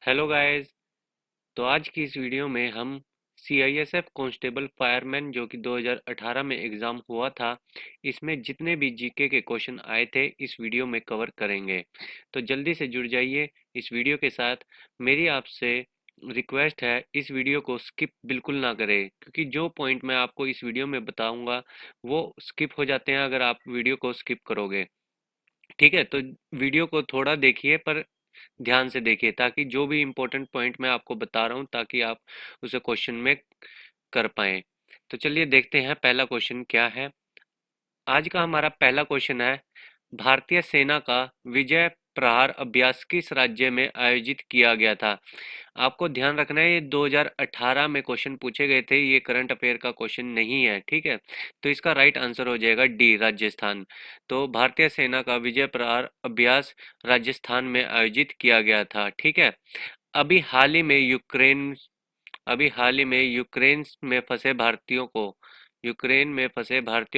Hello guys. तो आज की इस वीडियो में हम सीआईएसएफ कांस्टेबल फायरमैन जो कि 2018 में एग्ज़ाम हुआ था, इसमें जितने भी जीके के क्वेश्चन आए थे इस वीडियो में कवर करेंगे। तो जल्दी से जुड़ जाइए इस वीडियो के साथ। मेरी आपसे रिक्वेस्ट है, इस वीडियो को स्किप बिल्कुल ना करें, क्योंकि जो पॉइंट मैं आपको इस वीडियो में बताऊंगा वो स्किप हो जाते हैं अगर आप वीडियो को स्किप करोगे। ठीक है, तो वीडियो को थोड़ा देखिए पर ध्यान से देखिए, ताकि जो भी इम्पोर्टेंट पॉइंट मैं आपको बता रहा हूँ ताकि आप उसे क्वेश्चन में कर पाएँ। तो चलिए देखते हैं पहला क्वेश्चन क्या है। आज का हमारा पहला क्वेश्चन है, भारतीय सेना का विजय प्रहार अभ्यास किस राज्य में आयोजित किया गया था? आपको ध्यान रखना है, ये 2018 में क्वेश्चन पूछे गए थे, ये करंट अफेयर का क्वेश्चन नहीं है। ठीक है, तो इसका राइट आंसर हो जाएगा डी, राजस्थान। तो भारतीय सेना का विजय प्रहार अभ्यास राजस्थान में आयोजित किया गया था। ठीक है, अभी हाल ही में यूक्रेन अभी हाल ही में यूक्रेन में फंसे भारतीयों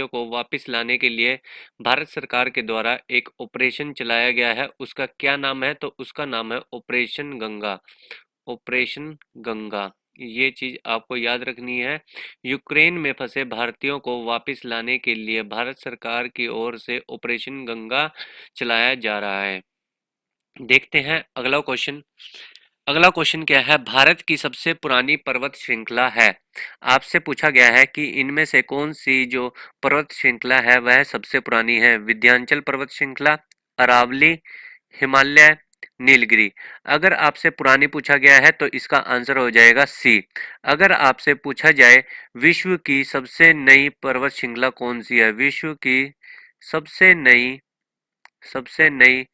को वापस लाने के लिए भारत सरकार के द्वारा एक ऑपरेशन चलाया गया है। उसका क्या नाम है? तो उसका नाम है ऑपरेशन गंगा। ऑपरेशन गंगा, ये चीज आपको याद रखनी है। यूक्रेन में फंसे भारतीयों को वापस लाने के लिए भारत सरकार की ओर से ऑपरेशन गंगा चलाया जा रहा है। देखते हैं अगला क्वेश्चन। अगला क्वेश्चन क्या है, भारत की सबसे पुरानी पर्वत श्रृंखला है। आपसे पूछा गया है कि इनमें से कौन सी जो पर्वत श्रृंखला है वह सबसे पुरानी है। विंध्याचल पर्वत श्रृंखला, अरावली, हिमालय, नीलगिरी। अगर आपसे पुरानी पूछा गया है तो इसका आंसर हो जाएगा सी। अगर आपसे पूछा जाए विश्व की सबसे नई पर्वत श्रृंखला कौन सी है, विश्व की सबसे नई सबसे नई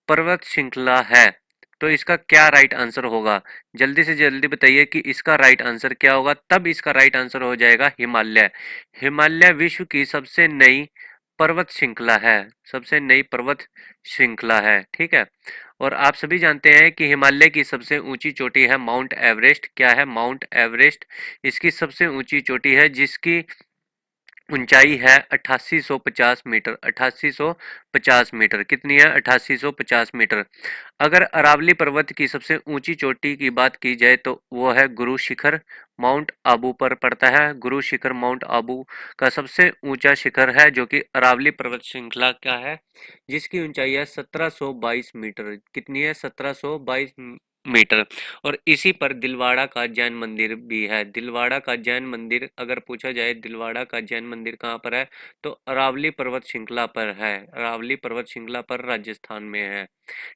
पर्वत श्रृंखला है, तो इसका क्या राइट आंसर होगा? जल्दी से जल्दी बताइए कि इसका राइट आंसर क्या होगा। तब इसका राइट आंसर हो जाएगा हिमालय। हिमालय विश्व की सबसे नई पर्वत श्रृंखला है, सबसे नई पर्वत श्रृंखला है। ठीक है, और आप सभी जानते हैं कि हिमालय की सबसे ऊंची चोटी है माउंट एवरेस्ट। क्या है? माउंट एवरेस्ट इसकी सबसे ऊंची चोटी है, जिसकी ऊंचाई है 8850 मीटर। 8850 मीटर कितनी है? 8850 मीटर। अगर अरावली पर्वत की सबसे ऊंची चोटी की बात की जाए तो वो है गुरु शिखर, माउंट आबू पर पड़ता है। गुरु शिखर माउंट आबू का सबसे ऊंचा शिखर है, जो कि अरावली पर्वत श्रृंखला का है, जिसकी ऊंचाई है 1722 मीटर। कितनी है? 1722 मीटर। और इसी पर दिलवाड़ा का जैन मंदिर भी है। दिलवाड़ा का जैन मंदिर, अगर पूछा जाए दिलवाड़ा का जैन मंदिर कहाँ पर है, तो अरावली पर्वत श्रृंखला पर है। अरावली पर्वत श्रृंखला पर राजस्थान में है।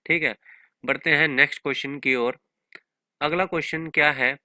ठीक है, बढ़ते हैं नेक्स्ट क्वेश्चन की ओर। अगला क्वेश्चन क्या है?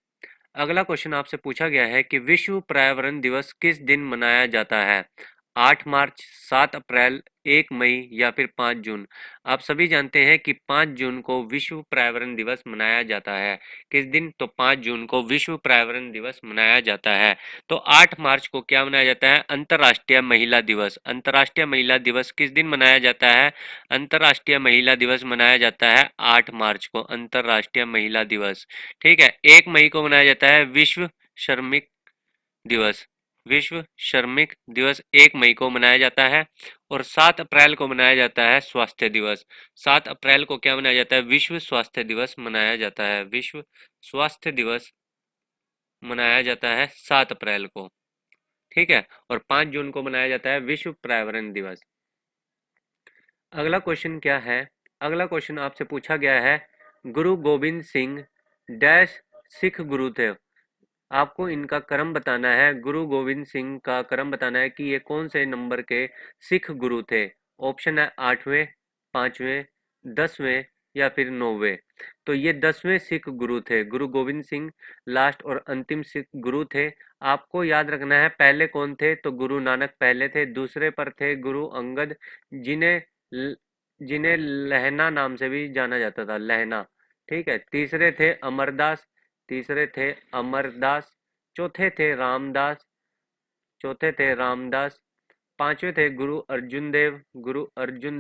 अगला क्वेश्चन आपसे पूछा गया है कि विश्व पर्यावरण दिवस किस दिन मनाया जाता है? 8 मार्च, 7 अप्रैल, 1 मई या फिर 5 जून। आप सभी जानते हैं कि 5 जून को विश्व पर्यावरण दिवस मनाया जाता है। किस दिन? तो 5 जून को विश्व पर्यावरण दिवस मनाया जाता है। तो 8 मार्च को क्या मनाया जाता है? अंतर्राष्ट्रीय महिला दिवस। अंतर्राष्ट्रीय महिला दिवस किस दिन मनाया जाता है? अंतर्राष्ट्रीय महिला दिवस मनाया जाता है 8 मार्च को, अंतर्राष्ट्रीय महिला दिवस। ठीक है, 1 मई को मनाया जाता है विश्व श्रमिक दिवस। विश्व श्रमिक दिवस 1 मई को मनाया जाता है। और 7 अप्रैल को मनाया जाता है स्वास्थ्य दिवस। 7 अप्रैल को क्या मनाया जाता है? विश्व स्वास्थ्य दिवस मनाया जाता है। विश्व स्वास्थ्य दिवस मनाया जाता है 7 अप्रैल को। ठीक है, और 5 जून को मनाया जाता है विश्व पर्यावरण दिवस। अगला क्वेश्चन क्या है? अगला क्वेश्चन आपसे पूछा गया है, गुरु गोविंद सिंह डैश सिख गुरु थे। आपको इनका क्रम बताना है। गुरु गोविंद सिंह का क्रम बताना है कि ये कौन से नंबर के सिख गुरु थे। ऑप्शन है 8वें, 5वें, 10वें या फिर 9वें। तो ये 10वें सिख गुरु थे। गुरु गोविंद सिंह लास्ट और अंतिम सिख गुरु थे। आपको याद रखना है पहले कौन थे, तो गुरु नानक पहले थे। दूसरे पर थे गुरु अंगद, जिन्हें जिन्हें लहना नाम से भी जाना जाता था, लहना। ठीक है, तीसरे थे अमरदास, चौथे थे रामदास, चौथे थे रामदास, पांचवे थे गुरु अर्जुन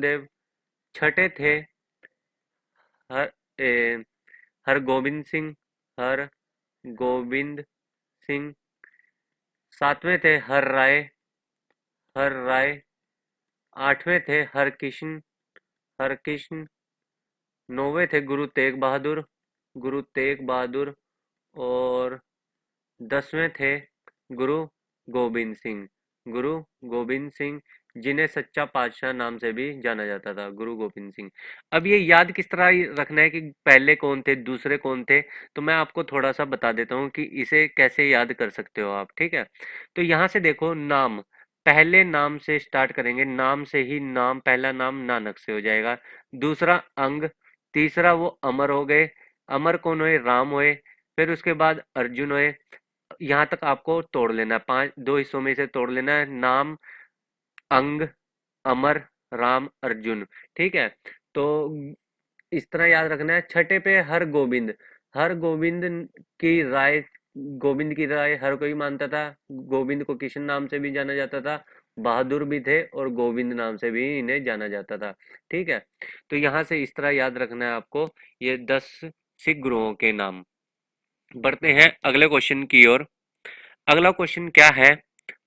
देव, छठे थे हर हरगोविंद सिंह, हर गोविंद सिंह, सातवें थे हर राय, आठवें थे हरकृष्ण, नौवे थे गुरु तेग बहादुर, गुरु तेग बहादुर, और 10वें थे गुरु गोबिंद सिंह। गुरु गोबिंद सिंह, जिन्हें सच्चा पातशाह नाम से भी जाना जाता था, गुरु गोबिंद सिंह। अब ये याद किस तरह रखना है कि पहले कौन थे, दूसरे कौन थे, तो मैं आपको थोड़ा सा बता देता हूँ कि इसे कैसे याद कर सकते हो आप, ठीक है। तो यहाँ से देखो, नाम, पहले नाम से स्टार्ट करेंगे, नाम से ही नाम, पहला नाम नानक से हो जाएगा। दूसरा अंग, तीसरा वो अमर हो गए, अमर कौन हुए, राम हुए। फिर उसके बाद अर्जुन हुए। यहाँ तक आपको तोड़ लेना है, पांच दो हिस्सों में से तोड़ लेना है, नाम, अंग, अमर, राम, अर्जुन, ठीक है। तो इस तरह याद रखना है। छठे पे हर गोविंद, हर गोविंद की राय, गोविंद की राय हर कोई मानता था। गोविंद को किशन नाम से भी जाना जाता था, बहादुर भी थे, और गोविंद नाम से भी इन्हें जाना जाता था, ठीक है। तो यहाँ से इस तरह याद रखना है आपको ये 10 सिख गुरुओं के नाम। बढ़ते हैं अगले क्वेश्चन की ओर। अगला क्वेश्चन क्या है?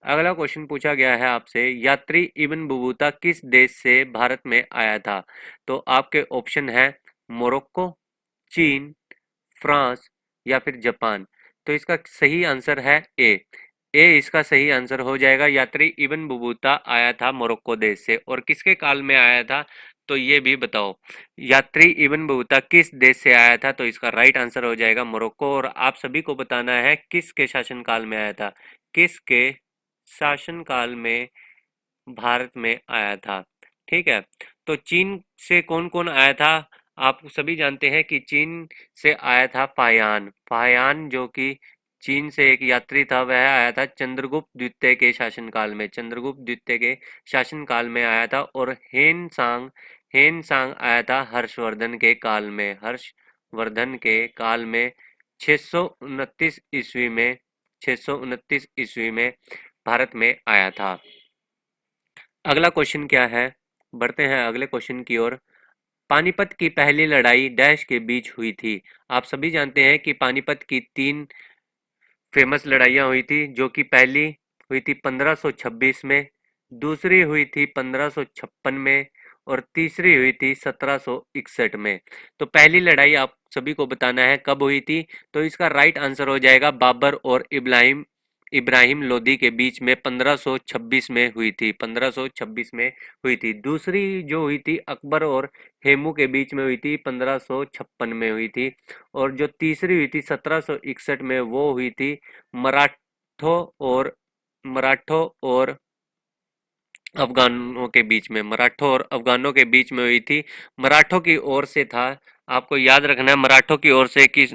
अगला क्वेश्चन पूछा गया है आपसे, यात्री इब्न बतूता किस देश से भारत में आया था? तो आपके ऑप्शन है मोरक्को, चीन, फ्रांस या फिर जापान। तो इसका सही आंसर है ए। ए इसका सही आंसर हो जाएगा। यात्री इब्न बतूता आया था मोरक्को देश से, और किसके काल में आया था, तो ये भी बताओ। यात्री इब्न बतूता किस देश से आया था? तो इसका राइट आंसर हो जाएगा मोरक्को। और आप सभी को बताना है किसके शासनकाल में आया था, किसके शासनकाल में भारत में आया था, ठीक है। तो चीन से कौन कौन आया था? आप सभी जानते हैं कि चीन से आया था फाहियान। फाहियान जो कि चीन से एक यात्री था, वह आया था चंद्रगुप्त द्वितीय के शासनकाल में, चंद्रगुप्त द्वितीय के शासनकाल में आया था। और हेन सांग आया था हर्षवर्धन के काल में, हर्षवर्धन के काल में 629 ईस्वी में, 629 ईस्वी में भारत में आया था। अगला क्वेश्चन क्या है? बढ़ते हैं अगले क्वेश्चन की ओर। पानीपत की पहली लड़ाई डैश के बीच हुई थी? आप सभी जानते हैं कि पानीपत की 3 फेमस लड़ाइयाँ हुई थी, जो कि पहली हुई थी 1526 में, दूसरी हुई थी 1556 में, और तीसरी हुई थी 1761 में। तो पहली लड़ाई आप सभी को बताना है कब हुई थी। तो इसका राइट आंसर हो जाएगा बाबर और इब्राहिम इब्राहिम लोदी के बीच में 1526 में हुई थी, 1526 में हुई थी। दूसरी जो हुई थी अकबर और हेमू के बीच में हुई थी, 1556 में हुई थी। और जो तीसरी हुई थी 1761 में, वो हुई थी मराठों और मराठों और अफगानों के बीच में, मराठों और अफगानों के बीच में हुई थी। मराठों की ओर से था, आपको याद रखना है मराठों की ओर से किस,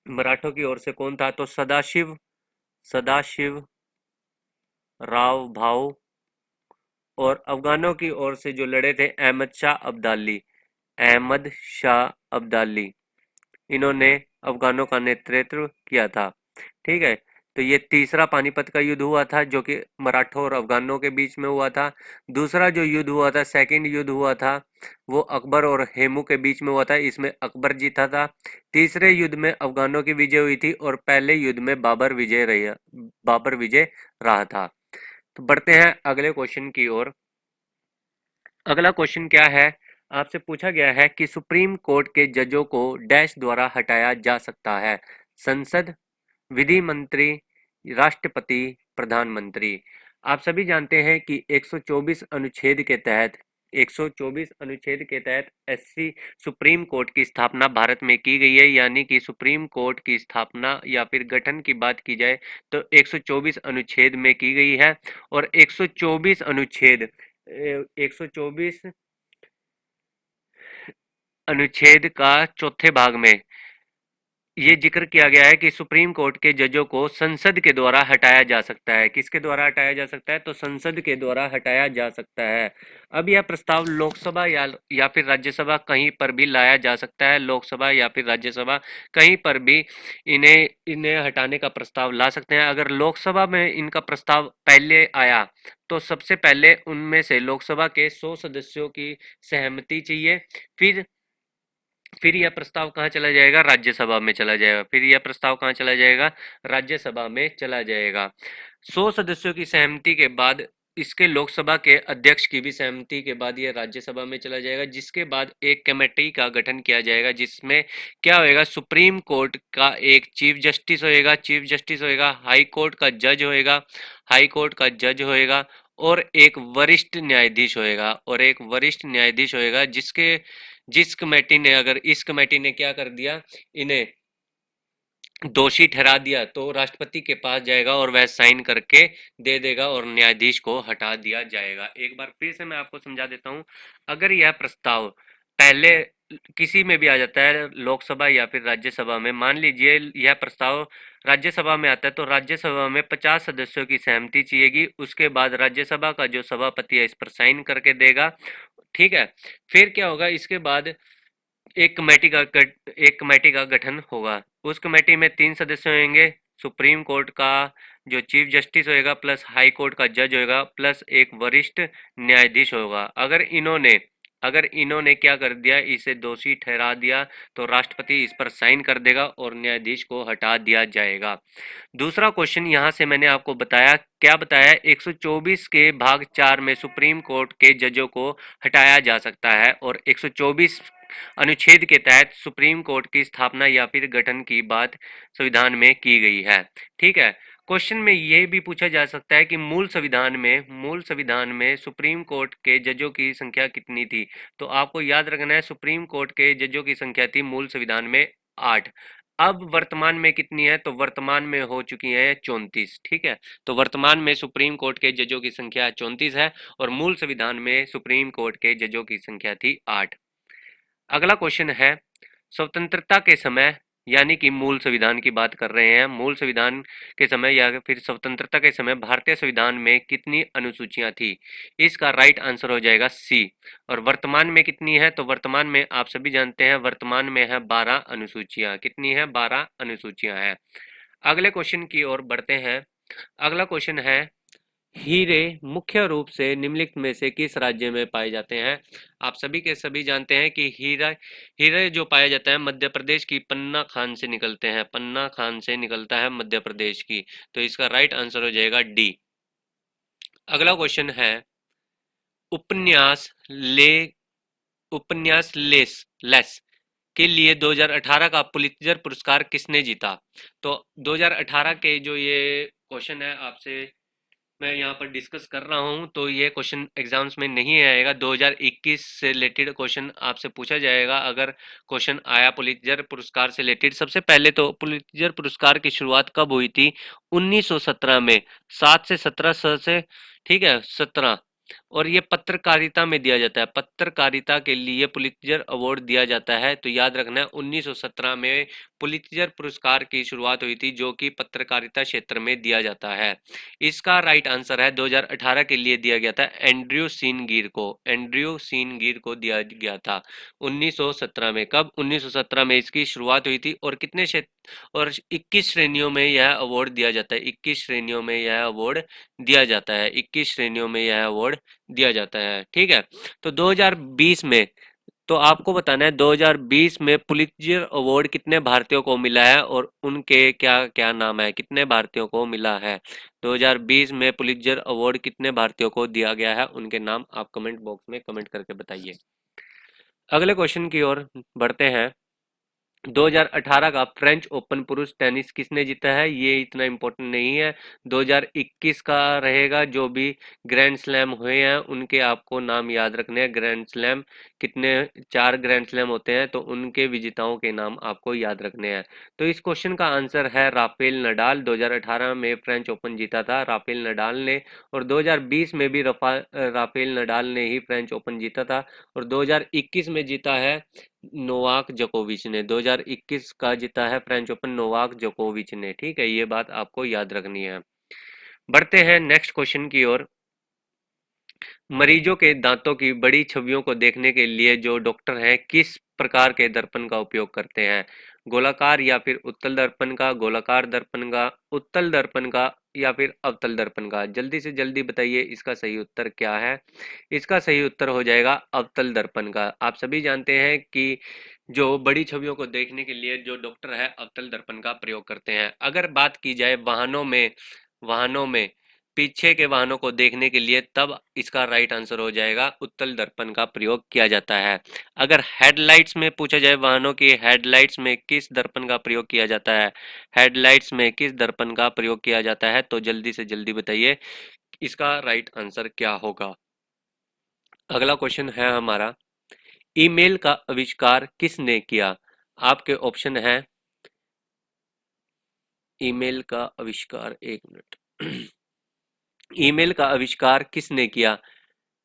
मराठों की ओर से कौन था? तो सदाशिव सदाशिव राव भाऊ। और अफगानों की ओर से जो लड़े थे अहमद शाह अब्दाली, अहमद शाह अब्दाली, इन्होंने अफगानों का नेतृत्व किया था, ठीक है। तो ये तीसरा पानीपत का युद्ध हुआ था, जो कि मराठों और अफगानों के बीच में हुआ था। दूसरा जो युद्ध हुआ था, सेकंड युद्ध हुआ था, वो अकबर और हेमू के बीच में हुआ था, इसमें अकबर जीता था। तीसरे युद्ध में अफगानों की विजय हुई थी, और पहले युद्ध में बाबर विजय रहा था। तो बढ़ते हैं अगले क्वेश्चन की ओर। अगला क्वेश्चन क्या है? आपसे पूछा गया है कि सुप्रीम कोर्ट के जजों को डैश द्वारा हटाया जा सकता है? संसद, विधि मंत्री, राष्ट्रपति, प्रधानमंत्री। आप सभी जानते हैं कि 124 अनुच्छेद के तहत, 124 अनुच्छेद के तहत एससी सुप्रीम कोर्ट की स्थापना भारत में की गई है। यानी कि सुप्रीम कोर्ट की स्थापना या फिर गठन की बात की जाए तो 124 अनुच्छेद में की गई है। और 124 अनुच्छेद 124 अनुच्छेद का चौथे भाग में ये जिक्र किया गया है कि सुप्रीम कोर्ट के जजों को संसद के द्वारा हटाया जा सकता है। किसके द्वारा हटाया जा सकता है? तो संसद के द्वारा हटाया जा सकता है। अब यह प्रस्ताव लोकसभा या फिर राज्यसभा कहीं पर भी लाया जा सकता है। लोकसभा या फिर राज्यसभा कहीं पर भी इन्हें इन्हें हटाने का प्रस्ताव ला सकते हैं। अगर लोकसभा में इनका प्रस्ताव पहले आया तो सबसे पहले उनमें से लोकसभा के 100 सदस्यों की सहमति चाहिए। फिर यह प्रस्ताव कहाँ चला जाएगा? राज्यसभा में चला जाएगा। फिर यह प्रस्ताव कहाँ चला जाएगा? राज्यसभा में चला जाएगा। 100 सदस्यों की सहमति के बाद इसके लोकसभा के अध्यक्ष की भी सहमति के बाद ये राज्यसभा में चला जाएगा, जिसके बाद एक कमेटी का गठन किया जाएगा, जिसमें क्या होएगा, सुप्रीम कोर्ट का एक चीफ जस्टिस होएगा, चीफ जस्टिस होएगा, हाई कोर्ट का जज होएगा, हाई कोर्ट का जज होएगा, और एक वरिष्ठ न्यायाधीश होएगा, और एक वरिष्ठ न्यायाधीश होएगा, जिस कमेटी ने, अगर इस कमेटी ने क्या कर दिया, इन्हें दोषी ठहरा दिया, तो राष्ट्रपति के पास जाएगा और वह साइन करके दे देगा और न्यायाधीश को हटा दिया जाएगा। एक बार फिर से मैं आपको समझा देता हूं। अगर यह प्रस्ताव पहले किसी में भी आ जाता है, लोकसभा या फिर राज्यसभा में, मान लीजिए यह प्रस्ताव राज्यसभा में आता है, तो राज्यसभा में 50 सदस्यों की सहमति चाहिएगी। उसके बाद राज्यसभा का जो सभापति है इस पर साइन करके देगा। ठीक है, फिर क्या होगा, इसके बाद एक कमेटी का गठन होगा। उस कमेटी में 3 सदस्य होंगे, सुप्रीम कोर्ट का जो चीफ जस्टिस होएगा, प्लस हाई कोर्ट का जज होएगा, प्लस एक वरिष्ठ न्यायाधीश होगा। अगर इन्होंने क्या कर दिया, इसे दोषी ठहरा दिया, तो राष्ट्रपति इस पर साइन कर देगा और न्यायाधीश को हटा दिया जाएगा। दूसरा क्वेश्चन यहाँ से मैंने आपको बताया, क्या बताया, 124 के भाग 4 में सुप्रीम कोर्ट के जजों को हटाया जा सकता है, और 124 अनुच्छेद के तहत सुप्रीम कोर्ट की स्थापना या फिर गठन की बात संविधान में की गई है। ठीक है, क्वेश्चन में यह भी पूछा जा सकता है कि मूल संविधान में सुप्रीम कोर्ट के जजों की संख्या कितनी थी। तो आपको याद रखना है, सुप्रीम कोर्ट के जजों की संख्या थी मूल संविधान में 8। अब वर्तमान में कितनी है, तो वर्तमान में हो चुकी है 34। ठीक है, तो वर्तमान में सुप्रीम कोर्ट के जजों की संख्या 34 है, और मूल संविधान में सुप्रीम कोर्ट के जजों की संख्या थी 8। अगला क्वेश्चन है, स्वतंत्रता के समय, यानी कि मूल संविधान की बात कर रहे हैं, मूल संविधान के समय या फिर स्वतंत्रता के समय भारतीय संविधान में कितनी अनुसूचियां थी। इसका राइट आंसर हो जाएगा सी। और वर्तमान में कितनी है, तो वर्तमान में आप सभी जानते हैं, वर्तमान में है 12 अनुसूचियां। कितनी है, 12 अनुसूचियां हैं। अगले क्वेश्चन की ओर बढ़ते हैं। अगला क्वेश्चन है, हीरे मुख्य रूप से निम्नलिखित में से किस राज्य में पाए जाते हैं। आप सभी के सभी जानते हैं कि हीरे जो पाया जाता है मध्य प्रदेश की पन्ना खान से निकलते हैं, पन्ना खान से निकलता है मध्य प्रदेश की। तो इसका राइट आंसर हो जाएगा डी। अगला क्वेश्चन है, उपन्यास ले उपन्यास लेस के लिए 2018 का पुलित्जर पुरस्कार किसने जीता। तो 2018 के जो ये क्वेश्चन है आपसे मैं यहाँ पर डिस्कस कर रहा हूँ, तो ये क्वेश्चन एग्जाम्स में नहीं आएगा। 2021 से रिलेटेड क्वेश्चन आपसे पूछा जाएगा। अगर क्वेश्चन आया पुलित्जर पुरस्कार से रिलेटेड, सबसे पहले तो पुलित्जर पुरस्कार की शुरुआत कब हुई थी, 1917 में, 7 से 17 से, ठीक है, 17। और ये पत्रकारिता में दिया जाता है, पत्रकारिता के लिए पुलित्जर अवार्ड दिया जाता है। तो याद रखना है 1917 में पुलित्जर पुरस्कार की शुरुआत हुई थी, जो कि पत्रकारिता क्षेत्र में दिया जाता है। इसका राइट आंसर है 2018 के लिए दिया गया था एंड्रयू सीन गिर को दिया गया था 1917 में। कब, 1917 में इसकी शुरुआत हुई थी। और कितने क्षेत्र, और 21 श्रेणियों में यह अवार्ड दिया जाता है, 21 श्रेणियों में यह अवार्ड दिया जाता है, 21 श्रेणियों में यह अवार्ड दिया जाता है। ठीक है, तो 2020 में, तो आपको बताना है 2020 में पुलित्जर अवार्ड कितने भारतीयों को मिला है और उनके क्या क्या नाम है, कितने भारतीयों को मिला है। 2020 में पुलित्जर अवार्ड कितने भारतीयों को दिया गया है, उनके नाम आप कमेंट बॉक्स में कमेंट करके बताइए। अगले क्वेश्चन की ओर बढ़ते हैं। 2018 का फ्रेंच ओपन पुरुष टेनिस किसने जीता है, ये इतना इम्पोर्टेंट नहीं है। 2021 का रहेगा, जो भी ग्रैंड स्लैम हुए हैं उनके आपको नाम याद रखने हैं। ग्रैंड स्लैम कितने, 4 ग्रैंड स्लैम होते हैं, तो उनके विजेताओं के नाम आपको याद रखने हैं। तो इस क्वेश्चन का आंसर है राफेल नडाल। 2018 में फ्रेंच ओपन जीता था राफेल नडाल ने, और 2020 में भी राफेल नडाल ने ही फ्रेंच ओपन जीता था, और 2021 में जीता है नोवाक जोकोविच ने। 2021 का जीता है फ्रेंच ओपन नोवाक जोकोविच ने। ठीक है, ये बात आपको याद रखनी है। बढ़ते हैं नेक्स्ट क्वेश्चन की ओर। मरीजों के दांतों की बड़ी छवियों को देखने के लिए जो डॉक्टर हैं किस प्रकार के दर्पण का उपयोग करते हैं, गोलाकार या फिर उत्तल दर्पण का, गोलाकार दर्पण का, उत्तल दर्पण का, या फिर अवतल दर्पण का। जल्दी से जल्दी बताइए इसका सही उत्तर क्या है। इसका सही उत्तर हो जाएगा अवतल दर्पण का। आप सभी जानते हैं कि जो बड़ी छवियों को देखने के लिए जो डॉक्टर है अवतल दर्पण का प्रयोग करते हैं। अगर बात की जाए वाहनों में पीछे के वाहनों को देखने के लिए, तब इसका राइट आंसर हो जाएगा उत्तल दर्पण का प्रयोग किया जाता है। अगर हेडलाइट्स में पूछा जाए वाहनों की हेडलाइट्स में किस दर्पण का प्रयोग किया जाता है, हेडलाइट्स में किस दर्पण का प्रयोग किया जाता है, तो जल्दी से जल्दी बताइए इसका राइट आंसर क्या होगा। अगला क्वेश्चन है हमारा, ईमेल का आविष्कार किसने किया? आपके ऑप्शन है ईमेल का आविष्कार, एक मिनट ईमेल का आविष्कार किसने किया?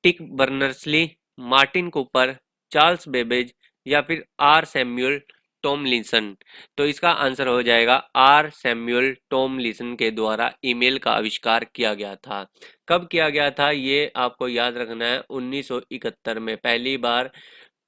Tim Berners Lee, Martin Cooper, Charles Babbage या फिर आर सैमुअल टॉमलिंसन। तो इसका आंसर हो जाएगा आर सैमुअल टॉमलिंसन के द्वारा ईमेल का आविष्कार किया गया था। कब किया गया था ये आपको याद रखना है, 1971 में पहली बार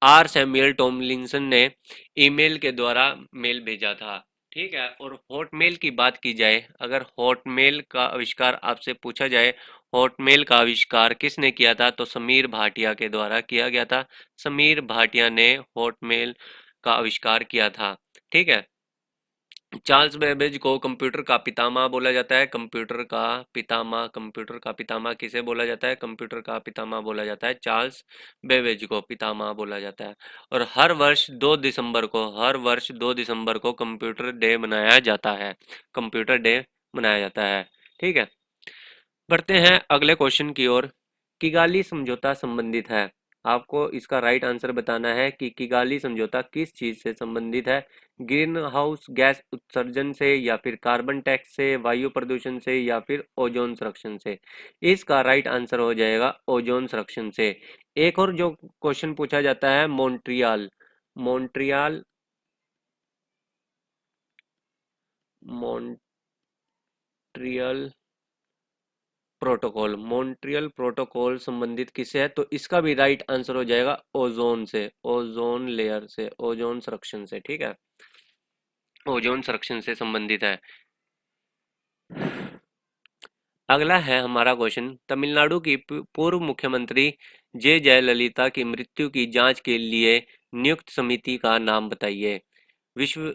आर सैमुअल टॉमलिंसन ने ईमेल के द्वारा मेल भेजा था। ठीक है, और हॉटमेल की बात की जाए, अगर हॉटमेल का आविष्कार आपसे पूछा जाए, हॉटमेल का आविष्कार किसने किया था, तो समीर भाटिया के द्वारा किया गया था। समीर भाटिया ने हॉटमेल का आविष्कार किया था। ठीक है, चार्ल्स बेबेज को कंप्यूटर का पितामह बोला जाता है। कंप्यूटर का पितामह, कंप्यूटर का पितामह किसे बोला जाता है? कंप्यूटर का पितामह बोला जाता है चार्ल्स बेबेज को पितामह बोला जाता है। और हर वर्ष 2 दिसंबर को कंप्यूटर डे मनाया जाता है। कंप्यूटर डे मनाया जाता है। ठीक है, बढ़ते हैं अगले क्वेश्चन की ओर। किगाली समझौता संबंधित है, आपको इसका राइट आंसर बताना है कि किगाली समझौता किस चीज से संबंधित है। ग्रीन हाउस गैस उत्सर्जन से, या फिर कार्बन टैक्स से, वायु प्रदूषण से, या फिर ओजोन संरक्षण से। इसका राइट आंसर हो जाएगा ओजोन संरक्षण से। एक और जो क्वेश्चन पूछा जाता है, Montreal Montreal Montreal protocol, Montreal protocol संबंधित किससे है, तो इसका भी राइट आंसर हो जाएगा ओजोन से, ओजोन लेयर से, ओजोन संरक्षण से। ठीक है, ओजोन संरक्षण से संबंधित है। अगला है हमारा क्वेश्चन, तमिलनाडु की पूर्व मुख्यमंत्री जे जयललिता की मृत्यु की जांच के लिए नियुक्त समिति का नाम बताइए। विश्व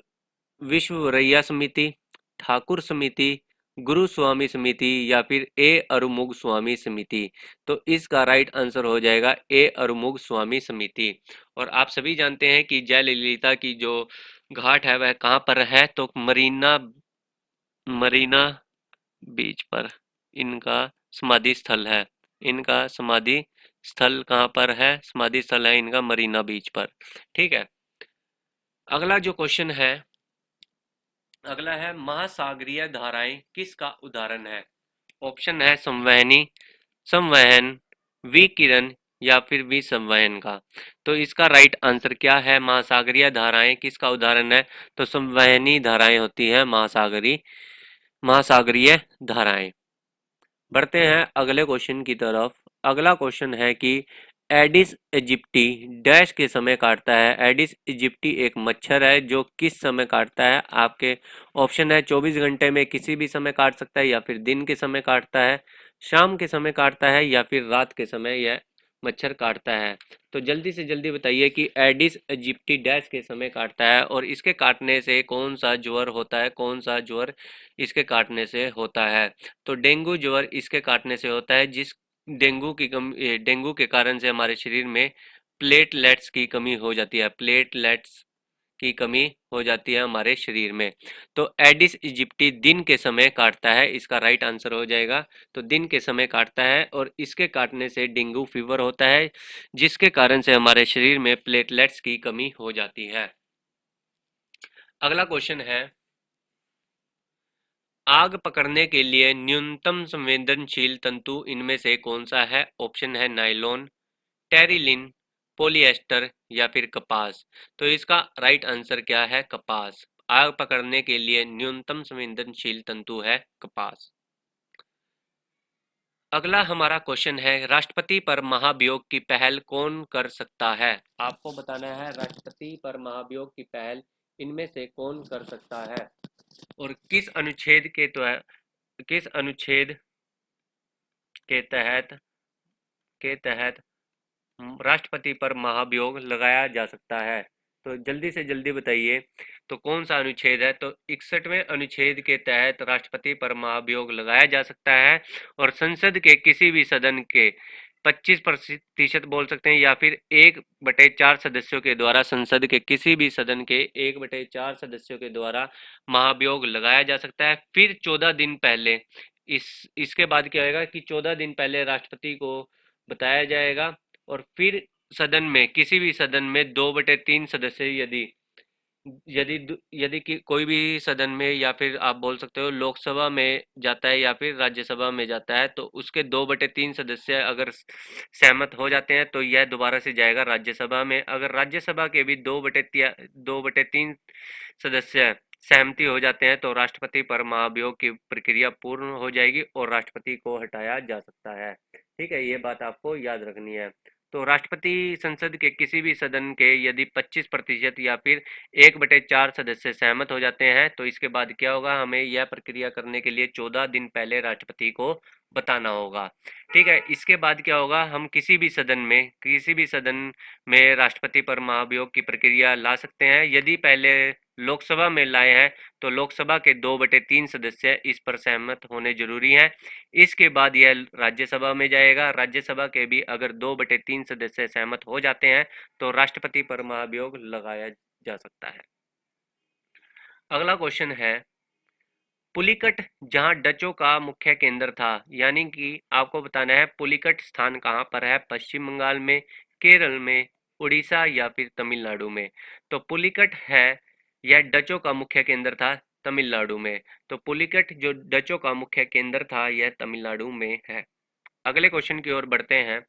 विश्ववरैया समिति, ठाकुर समिति, गुरु स्वामी समिति, या फिर ए अरुमुग स्वामी समिति। तो इसका राइट आंसर हो जाएगा ए अरुमुग स्वामी समिति। और आप सभी जानते हैं कि जयललिता की जो घाट है वह कहाँ पर है, तो मरीना मरीना बीच पर इनका समाधि स्थल है। इनका समाधि स्थल कहाँ पर है? समाधि स्थल है इनका मरीना बीच पर। ठीक है, अगला जो क्वेश्चन है, अगला है, महासागरीय धाराएं किसका उदाहरण है? ऑप्शन है संवहनी, संवहन, विकिरण, या फिर विसंवहन का। तो इसका राइट आंसर क्या है? महासागरीय धाराएं किसका उदाहरण है? तो संवहनी धाराएं होती है महासागरीय धाराएं। बढ़ते हैं अगले क्वेश्चन की तरफ। अगला क्वेश्चन है कि एडिस इजिप्टी डैश के समय काटता है। एडिस इजिप्टी एक मच्छर है जो किस समय काटता है? आपके ऑप्शन है 24 घंटे में किसी भी समय काट सकता है, या फिर दिन के समय काटता है, शाम के समय काटता है, या फिर रात के समय यह मच्छर काटता है। तो जल्दी से जल्दी बताइए कि एडिस इजिप्टी डैश के समय काटता है, और इसके काटने से कौन सा ज्वर होता है, कौन सा ज्वर इसके काटने से होता है? तो डेंगू ज्वर इसके काटने से होता है, जिस डेंगू के कारण से हमारे शरीर में प्लेटलेट्स की कमी हो जाती है, प्लेटलेट्स की कमी हो जाती है हमारे शरीर में। तो एडिस इजिप्टी दिन के समय काटता है, इसका राइट आंसर हो जाएगा। तो दिन के समय काटता है, और इसके काटने से डेंगू फीवर होता है, जिसके कारण से हमारे शरीर में प्लेटलेट्स की कमी हो जाती है। अगला क्वेश्चन है, आग पकड़ने के लिए न्यूनतम संवेदनशील तंतु इनमें से कौन सा है? ऑप्शन है नायलॉन, टेरिलिन, पॉलिएस्टर, या फिर कपास। तो इसका राइट आंसर क्या है? कपास। आग पकड़ने के लिए न्यूनतम संवेदनशील तंतु है कपास। अगला हमारा क्वेश्चन है, राष्ट्रपति पर महाभियोग की पहल कौन कर सकता है? आपको बताना है राष्ट्रपति पर महाभियोग की पहल इनमें से कौन कर सकता है, और किस अनुच्छेद के तहत राष्ट्रपति पर महाभियोग लगाया जा सकता है। तो जल्दी से जल्दी बताइए तो कौन सा अनुच्छेद है? तो 61वें अनुच्छेद के तहत राष्ट्रपति पर महाभियोग लगाया जा सकता है और संसद के किसी भी सदन के 25% बोल सकते हैं या फिर 1/4 सदस्यों के द्वारा, संसद के किसी भी सदन के 1/4 सदस्यों के द्वारा महाभियोग लगाया जा सकता है। फिर 14 दिन पहले, इसके बाद क्या होगा कि 14 दिन पहले राष्ट्रपति को बताया जाएगा और फिर सदन में, किसी भी सदन में 2/3 सदस्य यदि यदि यदि कि कोई भी सदन में या फिर आप बोल सकते हो लोकसभा में जाता है या फिर राज्यसभा में जाता है, तो उसके 2/3 सदस्य अगर सहमत हो जाते हैं तो यह दोबारा से जाएगा राज्यसभा में। अगर राज्यसभा के भी 2/3 सदस्य सहमति हो जाते हैं तो राष्ट्रपति पर महाभियोग की प्रक्रिया पूर्ण हो जाएगी और राष्ट्रपति को हटाया जा सकता है। ठीक है, ये बात आपको याद रखनी है। तो राष्ट्रपति संसद के किसी भी सदन के यदि 25% या फिर 1/4 सदस्य सहमत हो जाते हैं तो इसके बाद क्या होगा, हमें यह प्रक्रिया करने के लिए 14 दिन पहले राष्ट्रपति को बताना होगा। ठीक है, इसके बाद क्या होगा, हम किसी भी सदन में राष्ट्रपति पर महाभियोग की प्रक्रिया ला सकते हैं। यदि पहले लोकसभा में लाए हैं तो लोकसभा के 2/3 सदस्य इस पर सहमत होने जरूरी हैं। इसके बाद यह राज्यसभा में जाएगा। राज्यसभा के भी अगर 2/3 सदस्य सहमत हो जाते हैं तो राष्ट्रपति पर महाभियोग लगाया जा सकता है। अगला क्वेश्चन है, पुलिकट जहां डचों का मुख्य केंद्र था, यानी कि आपको बताना है पुलिकट स्थान कहां पर है, पश्चिम बंगाल में, केरल में, उड़ीसा या फिर तमिलनाडु में। तो पुलिकट है, यह डचों का मुख्य केंद्र था तमिलनाडु में। तो पुलिकट जो डचों का मुख्य केंद्र था यह तमिलनाडु में है। अगले क्वेश्चन की ओर बढ़ते हैं।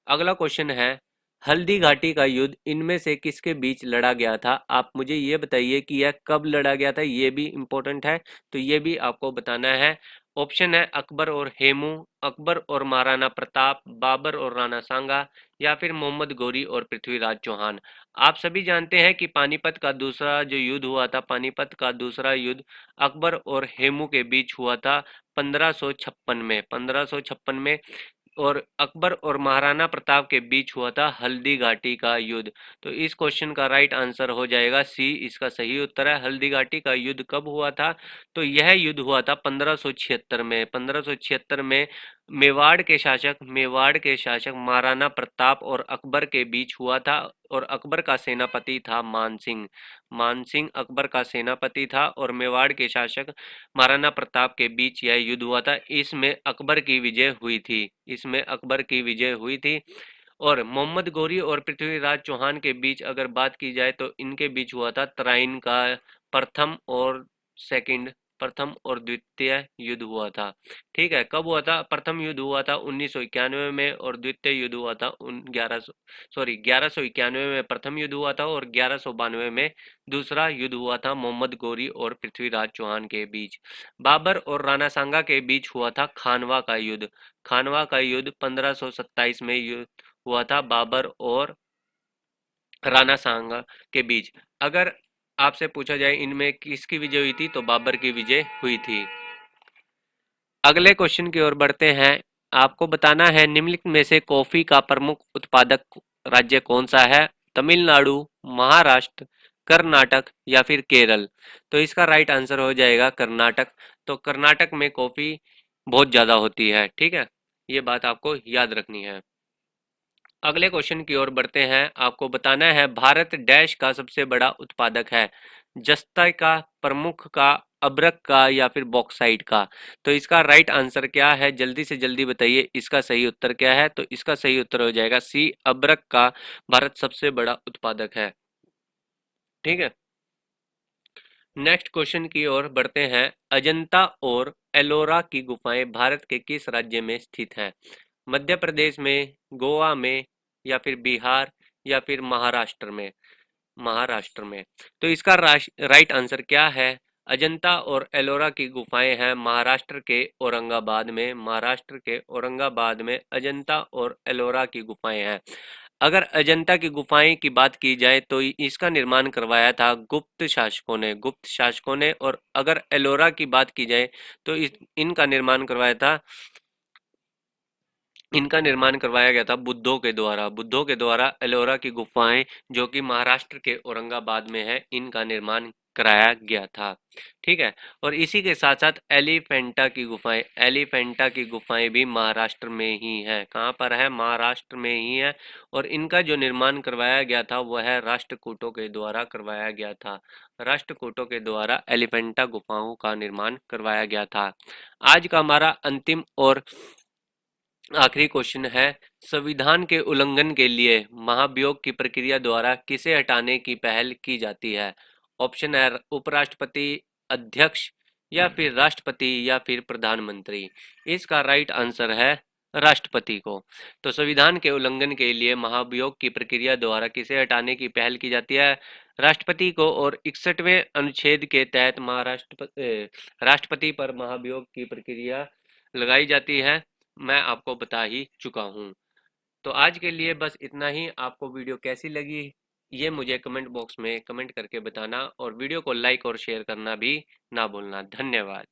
अगला क्वेश्चन है, हल्दी घाटी का युद्ध इनमें से किसके बीच लड़ा गया था? आप मुझे ये बताइए कि यह कब लड़ा गया था, ये भी इम्पोर्टेंट है, तो ये भी आपको बताना है। ऑप्शन है अकबर और हेमू, अकबर और महाराणा प्रताप, बाबर और राणा सांगा या फिर मोहम्मद गौरी और पृथ्वीराज चौहान। आप सभी जानते हैं कि पानीपत का दूसरा जो युद्ध हुआ था, पानीपत का दूसरा युद्ध अकबर और हेमू के बीच हुआ था 1556 में और अकबर और महाराणा प्रताप के बीच हुआ था हल्दी घाटी का युद्ध। तो इस क्वेश्चन का राइट आंसर हो जाएगा सी, इसका सही उत्तर है। हल्दी घाटी का युद्ध कब हुआ था? तो यह युद्ध हुआ था 1576 में। 1576 में मेवाड़ के शासक महाराणा प्रताप और अकबर के बीच हुआ था और अकबर का सेनापति था मानसिंह। मानसिंह अकबर का सेनापति था और मेवाड़ के शासक महाराणा प्रताप के बीच यह युद्ध हुआ था। इसमें अकबर की विजय हुई थी और मोहम्मद गौरी और पृथ्वीराज चौहान के बीच अगर बात की जाए तो इनके बीच हुआ था तराइन का प्रथम और सेकंड, प्रथम और द्वितीय युद्ध हुआ था। ठीक है, कब हुआ था? प्रथम युद्ध हुआ था 1991 में और द्वितीय युद्ध हुआ था 1191 में प्रथम युद्ध हुआ था और 1192 में दूसरा युद्ध हुआ था मोहम्मद गौरी और पृथ्वीराज चौहान के बीच। बाबर और राणा सांगा के बीच हुआ था खानवा का युद्ध। खानवा का युद्ध 1527 में हुआ था बाबर और राणा सांगा के बीच। अगर आपसे पूछा जाए इनमें किसकी विजय हुई थी तो बाबर की विजय हुई थी। अगले क्वेश्चन की ओर बढ़ते हैं। आपको बताना है निम्नलिखित में से कॉफी का प्रमुख उत्पादक राज्य कौन सा है? तमिलनाडु, महाराष्ट्र, कर्नाटक या फिर केरल। तो इसका राइट आंसर हो जाएगा कर्नाटक। तो कर्नाटक में कॉफी बहुत ज्यादा होती है। ठीक है, ये बात आपको याद रखनी है। अगले क्वेश्चन की ओर बढ़ते हैं। आपको बताना है भारत डैश का सबसे बड़ा उत्पादक है? जस्ता का, प्रमुख का, अब्रक का या फिर बॉक्साइट का। तो इसका राइट आंसर क्या है, जल्दी से जल्दी बताइए, इसका सही उत्तर क्या है? तो इसका सही उत्तर हो जाएगा सी, अब्रक का भारत सबसे बड़ा उत्पादक है। ठीक है, नेक्स्ट क्वेश्चन की ओर बढ़ते हैं। अजंता और एलोरा की गुफाएं भारत के किस राज्य में स्थित हैं? मध्य प्रदेश में, गोवा में या फिर बिहार या फिर महाराष्ट्र में? महाराष्ट्र में। तो इसका राइट आंसर क्या है? अजंता और एलोरा की गुफाएं हैं महाराष्ट्र के औरंगाबाद में। महाराष्ट्र के औरंगाबाद में अजंता और एलोरा की गुफाएं हैं। अगर अजंता की गुफाएं की बात की जाए तो इसका निर्माण करवाया था गुप्त शासकों ने और अगर एलोरा की बात की जाए तो इनका निर्माण करवाया गया था बुद्धों के द्वारा एलोरा की गुफाएं जो कि महाराष्ट्र के औरंगाबाद में है, इनका निर्माण कराया गया था। ठीक है, और इसी के साथ साथ एलिफेंटा की गुफाएं भी महाराष्ट्र में ही हैं। कहाँ पर है? महाराष्ट्र में ही है। और इनका जो निर्माण करवाया गया था वह राष्ट्रकूटों के द्वारा करवाया गया था। राष्ट्रकूटों के द्वारा एलिफेंटा गुफाओं का निर्माण करवाया गया था। आज का हमारा अंतिम और आखिरी क्वेश्चन है, संविधान के उल्लंघन के लिए महाभियोग की प्रक्रिया द्वारा किसे हटाने की पहल की जाती है? ऑप्शन है उपराष्ट्रपति, अध्यक्ष, या फिर राष्ट्रपति, या फिर प्रधानमंत्री। इसका राइट आंसर है राष्ट्रपति को। तो संविधान के उल्लंघन के लिए महाभियोग की प्रक्रिया द्वारा किसे हटाने की पहल की जाती है? राष्ट्रपति को। और 61वें अनुच्छेद के तहत राष्ट्रपति पर महाभियोग की प्रक्रिया लगाई जाती है। मैं आपको बता ही चुका हूँ। तो आज के लिए बस इतना ही। आपको वीडियो कैसी लगी ये मुझे कमेंट बॉक्स में कमेंट करके बताना, और वीडियो को लाइक और शेयर करना भी ना भूलना। धन्यवाद।